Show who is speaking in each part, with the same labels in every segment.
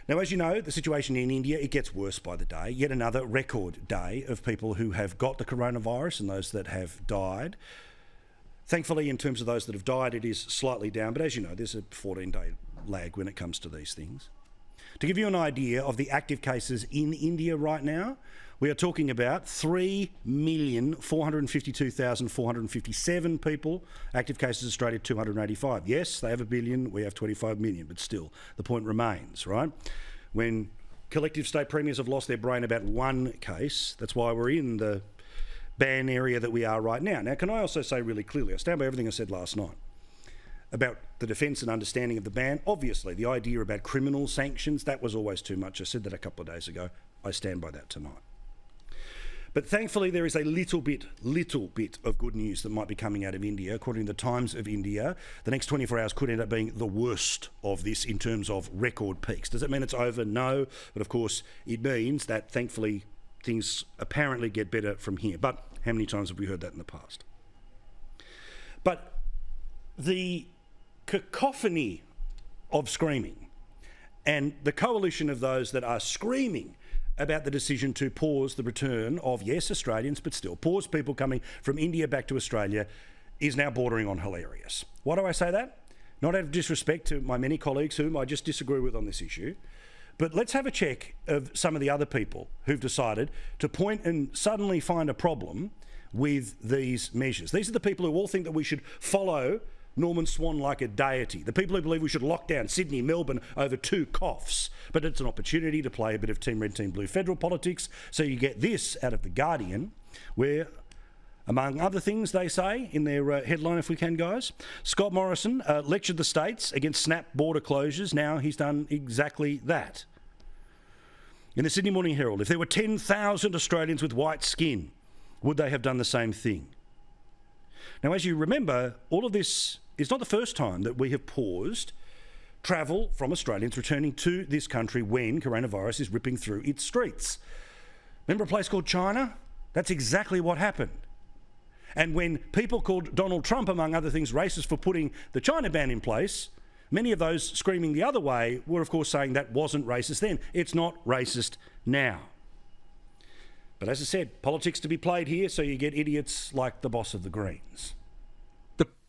Speaker 1: Now, as you know, the situation in India, it gets worse by the day. Yet another record day of people who have got the coronavirus and those that have died. Thankfully, in terms of those that have died, it is slightly down. But as you know, there's a 14-day lag when it comes to these things. To give you an idea of the active cases in India right now, we are talking about 3,452,457 people. Active cases, Australia, 285. Yes, they have 1 billion, we have 25 million, but still, the point remains, right? When collective state premiers have lost their brain about one case, that's why we're in the ban area that we are right now. Now, can I also say really clearly, I stand by everything I said last night about the defence and understanding of the ban. Obviously, the idea about criminal sanctions, that was always too much. I said that a couple of days ago. I stand by that tonight. But thankfully, there is a little bit of good news that might be coming out of India. According to the Times of India, the next 24 hours could end up being the worst of this in terms of record peaks. Does it mean it's over? No. But of course, it means that thankfully things apparently get better from here. But how many times have we heard that in the past? But the cacophony of screaming and the coalition of those that are screaming about the decision to pause the return of, yes, Australians, but still pause people coming from India back to Australia is now bordering on hilarious. Why do I say that? Not out of disrespect to my many colleagues whom I just disagree with on this issue, but let's have a check of some of the other people who've decided to point and suddenly find a problem with these measures. These are the people who all think that we should follow Norman Swan like a deity. The people who believe we should lock down Sydney, Melbourne over 2 coughs. But it's an opportunity to play a bit of Team Red, Team Blue federal politics. So you get this out of The Guardian, where, among other things, they say in their headline, if we can, guys, Scott Morrison lectured the states against snap border closures. Now he's done exactly that. In the Sydney Morning Herald, if there were 10,000 Australians with white skin, would they have done the same thing? Now, as you remember, all of this is not the first time that we have paused travel from Australians returning to this country when coronavirus is ripping through its streets. Remember a place called China? That's exactly what happened. And when people called Donald Trump, among other things, racist for putting the China ban in place, many of those screaming the other way were, of course, saying that wasn't racist then. It's not racist now. But as I said, politics to be played here, so you get idiots like the boss of the Greens.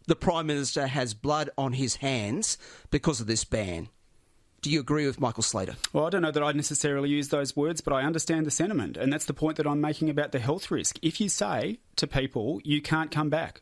Speaker 2: The Prime Minister has blood on his hands because of this ban. Do you agree with Michael Slater?
Speaker 3: Well, I don't know that I necessarily use those words, but I understand the sentiment, and that's the point that I'm making about the health risk. If you say to people, you can't come back,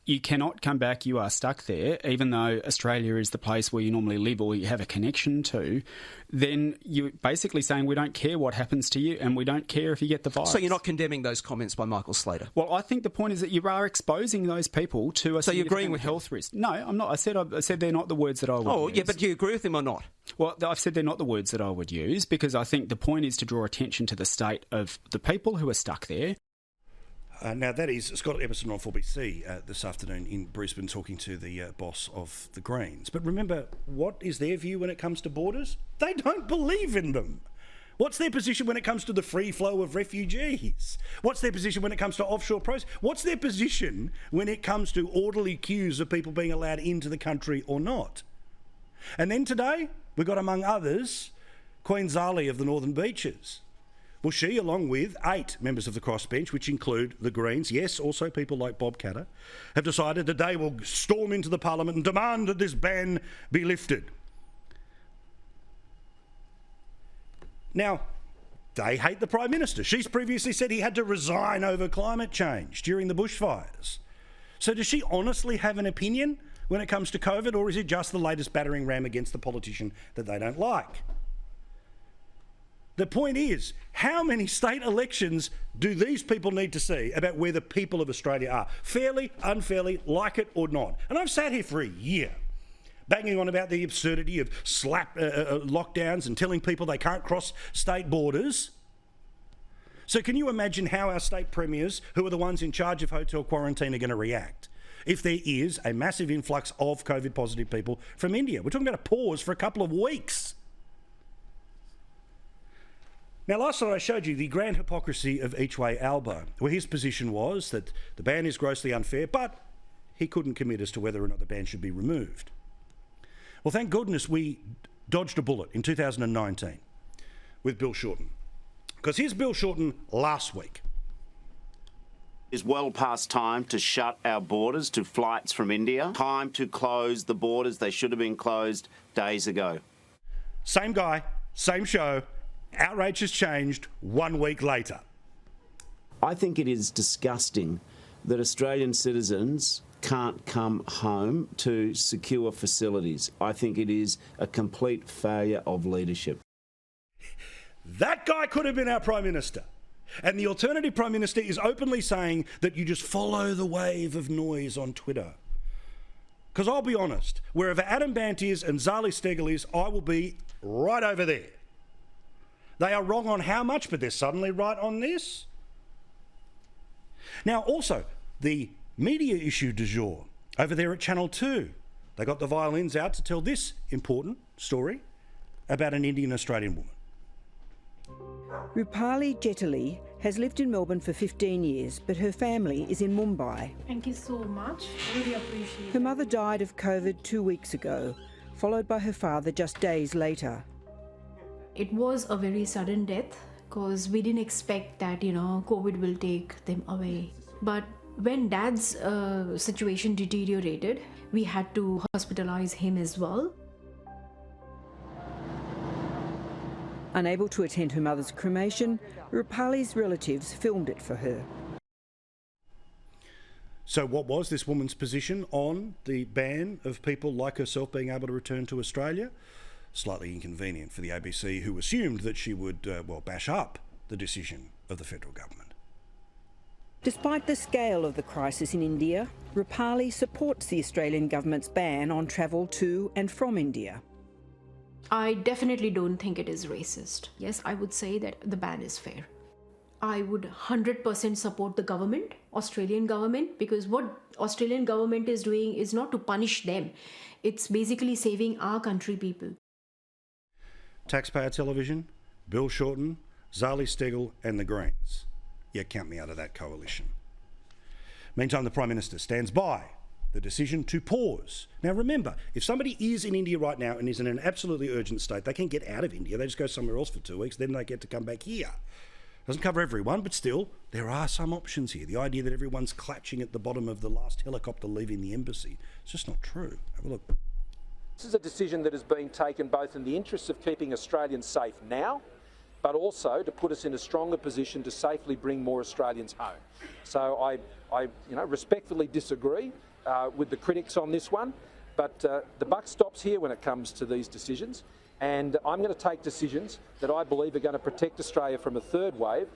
Speaker 3: you cannot come back, you are stuck there, even though Australia is the place where you normally live or you have a connection to, then you're basically saying we don't care what happens to you and we don't care if you get the virus.
Speaker 2: So you're not condemning those comments by Michael Slater?
Speaker 3: Well, I think the point is that you are exposing those people to a
Speaker 2: so you're agreeing with
Speaker 3: health risk. No, I'm not. I said they're not the words that I would use.
Speaker 2: Oh, yeah, but do you agree with him or not?
Speaker 3: Well, I've said they're not the words that I would use because I think the point is to draw attention to the state of the people who are stuck there.
Speaker 1: Now, that is Scott Emerson on 4BC this afternoon in Brisbane talking to the boss of the Greens. But remember, what is their view when it comes to borders? They don't believe in them. What's their position when it comes to the free flow of refugees? What's their position when it comes to offshore process? What's their position when it comes to orderly queues of people being allowed into the country or not? And then today, we've got, among others, Queen Zali of the Northern Beaches. Well, she, along with 8 members of the Crossbench, which include the Greens, yes, also people like Bob Katter, have decided that they will storm into the Parliament and demand that this ban be lifted. Now, they hate the Prime Minister. She's previously said he had to resign over climate change during the bushfires. So does she honestly have an opinion when it comes to COVID, or is it just the latest battering ram against the politician that they don't like? The point is, how many state elections do these people need to see about where the people of Australia are? Fairly, unfairly, like it or not. And I've sat here for a year banging on about the absurdity of lockdowns and telling people they can't cross state borders. So can you imagine how our state premiers, who are the ones in charge of hotel quarantine, are going to react if there is a massive influx of COVID-positive people from India? We're talking about a pause for a couple of weeks. Now, last night I showed you the grand hypocrisy of Ichwe Albo, where his position was that the ban is grossly unfair, but he couldn't commit as to whether or not the ban should be removed. Well, thank goodness we dodged a bullet in 2019 with Bill Shorten. Because here's Bill Shorten last week.
Speaker 4: It's well past time to shut our borders to flights from India. Time to close the borders. They should have been closed days ago.
Speaker 1: Same guy, same show. Outrage has changed 1 week later.
Speaker 4: I think it is disgusting that Australian citizens can't come home to secure facilities. I think it is a complete failure of leadership.
Speaker 1: That guy could have been our Prime Minister. And the alternative Prime Minister is openly saying that you just follow the wave of noise on Twitter. Because I'll be honest, wherever Adam Bant is and Zali Steggall is, I will be right over there. They are wrong on how much, but they're suddenly right on this. Now, also, the media issue du jour over there at Channel 2. They got the violins out to tell this important story about an Indian-Australian woman.
Speaker 5: Rupali Jetali has lived in Melbourne for 15 years, but her family is in Mumbai.
Speaker 6: Thank you so much. Really appreciate it.
Speaker 5: Her mother died of COVID 2 weeks ago, followed by her father just days later.
Speaker 6: It was a very sudden death because we didn't expect that, COVID will take them away. But when Dad's situation deteriorated, we had to hospitalize him as well.
Speaker 5: Unable to attend her mother's cremation, Rupali's relatives filmed it for her.
Speaker 1: So what was this woman's position on the ban of people like herself being able to return to Australia? Slightly inconvenient for the ABC, who assumed that she would, bash up the decision of the federal government.
Speaker 5: Despite the scale of the crisis in India, Rupali supports the Australian government's ban on travel to and from India.
Speaker 6: I definitely don't think it is racist. Yes, I would say that the ban is fair. I would 100% support the government, Australian government, because what Australian government is doing is not to punish them. It's basically saving our country people.
Speaker 1: Taxpayer Television, Bill Shorten, Zali Steggall and the Greens. Yeah, count me out of that coalition. Meantime, the Prime Minister stands by the decision to pause. Now remember, if somebody is in India right now and is in an absolutely urgent state, they can get out of India. They just go somewhere else for 2 weeks, then they get to come back here. Doesn't cover everyone, but still, there are some options here. The idea that everyone's clutching at the bottom of the last helicopter leaving the embassy, it's just not true. Have a look.
Speaker 7: This is a decision that has been taken both in the interests of keeping Australians safe now, but also to put us in a stronger position to safely bring more Australians home. So I respectfully disagree with the critics on this one, but the buck stops here when it comes to these decisions, and I'm going to take decisions that I believe are going to protect Australia from a third wave.